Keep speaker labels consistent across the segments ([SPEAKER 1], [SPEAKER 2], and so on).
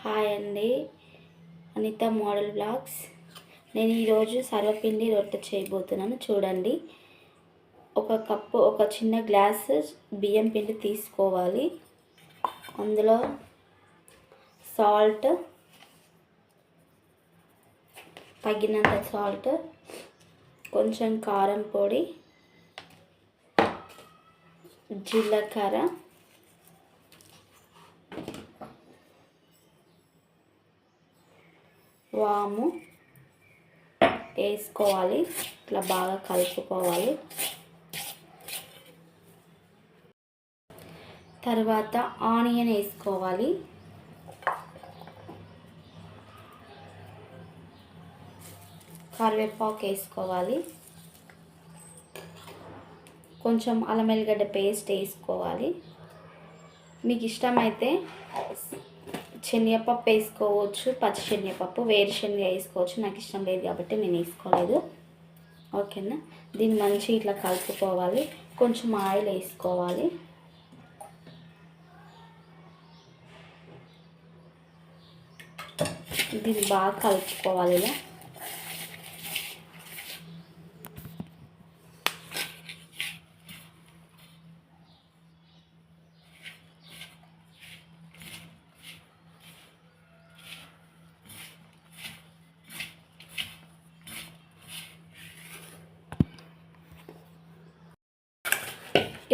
[SPEAKER 1] Hi అండి, Anitha model blogs. నేను ఈరోజు సర్వపిండి రొట్టె చేయబోతున్నాను. చూడండి, ఒక చిన్న గ్లాస్ బియ్యం పిండి తీసుకోవాలి. అందులో సాల్ట్, తగినంత సాల్ట్, కొంచెం కారం పొడి, జీలకర్ర, వాము వేసుకోవాలి. ఇట్లా బాగా కలుపుకోవాలి. తర్వాత ఆనియన్ వేసుకోవాలి. కరివేపాకు వేసుకోవాలి. కొంచెం అల్లం వెల్లిగడ్డ పేస్ట్ వేసుకోవాలి. మీకు ఇష్టమైతే శనగపప్పు వేసుకోవచ్చు, పచ్చి శనగపప్పు, వేరుశనగ వేసుకోవచ్చు. నాకు ఇష్టం లేదు కాబట్టి నేను వేసుకోలేదు. ఓకేనా, దీన్ని మంచిగా ఇట్లా కలుపుకోవాలి. కొంచెం ఆయిల్ వేసుకోవాలి. దీన్ని బాగా కలుపుకోవాలి.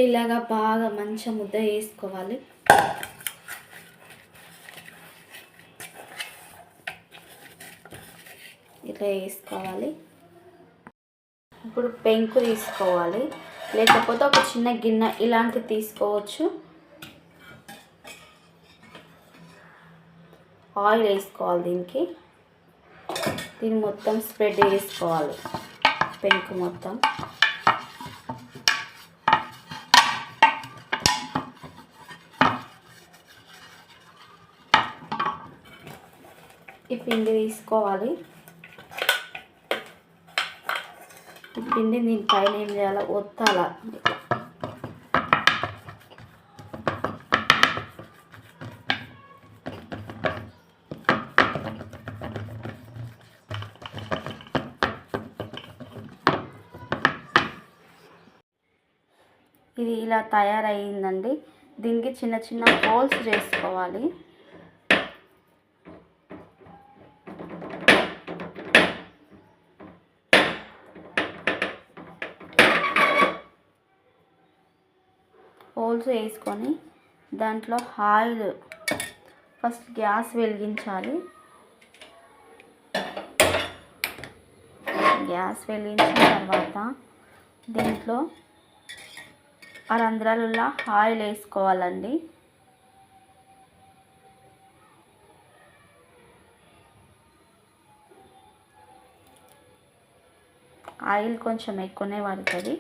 [SPEAKER 1] ఇలా ఇలాగా బాగా మంచిగా ముద్ద వేసుకోవాలి. ఇట్లా వేసుకోవాలి. ఇప్పుడు పెంకు తీసుకోవాలి, లేకపోతే ఒక చిన్న గిన్నె ఇలాంటివి తీసుకోవచ్చు. ఆయిల్ వేసుకోవాలి. దీన్ని మొత్తం స్ప్రెడ్ చేసుకోవాలి, పెంకు మొత్తం. ఈ పిండి తీసుకోవాలి. ఈ పిండి దీనిపైన ఏం చేయాలో ఒత్తాలా. ఇది ఇలా తయారయ్యిందండి. దీనికి చిన్న చిన్న హోల్స్ చేసుకోవాలి. హోల్స్ వేసుకొని దాంట్లో ఆయిల్, ఫస్ట్ గ్యాస్ వెలిగించాలి. గ్యాస్ వెలిగించిన తర్వాత దీంట్లో రంధ్రాలలో ఆయిల్ వేసుకోవాలండి. ఆయిల్ కొంచెం ఎక్కువనే పడుతుంది.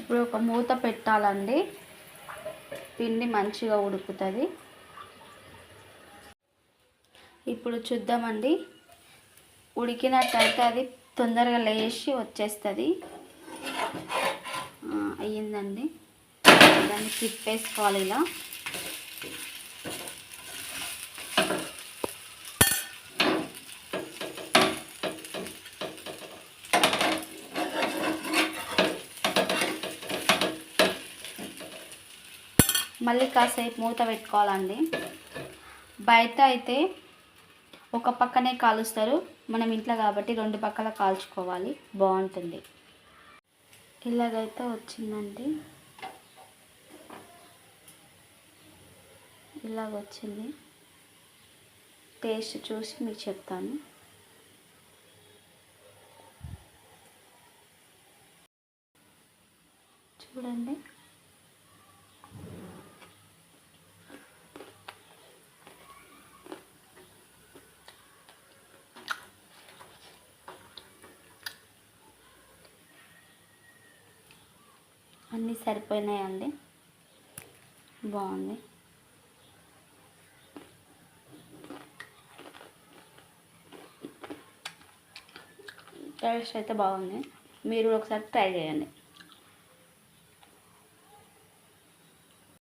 [SPEAKER 1] ఇప్పుడు ఒక మూత పెట్టాలండి, పిండి మంచిగా ఉడుకుతుంది. ఇప్పుడు చూద్దామండి, ఉడికినట్టయితే అది తొందరగా లేచి వచ్చేస్తుంది. అయ్యిందండి. దాన్ని తిప్పేసుకోవాలి ఇలా. మళ్ళీ కాసేపు మూత పెట్టుకోవాలండి. బయట అయితే ఒక పక్కనే కాలుస్తారు, మనం ఇంట్లో కాబట్టి రెండు పక్కల కాల్చుకోవాలి, బాగుంటుంది. ఇలాగైతే వచ్చిందండి, ఇలాగ వచ్చింది. టేస్ట్ చూసి మీకు చెప్తాను. చూడండి, అన్నీ సరిపోయినాయండి, బాగుంది. టేస్ట్ అయితే బాగుంది. మీరు ఒకసారి ట్రై చేయండి.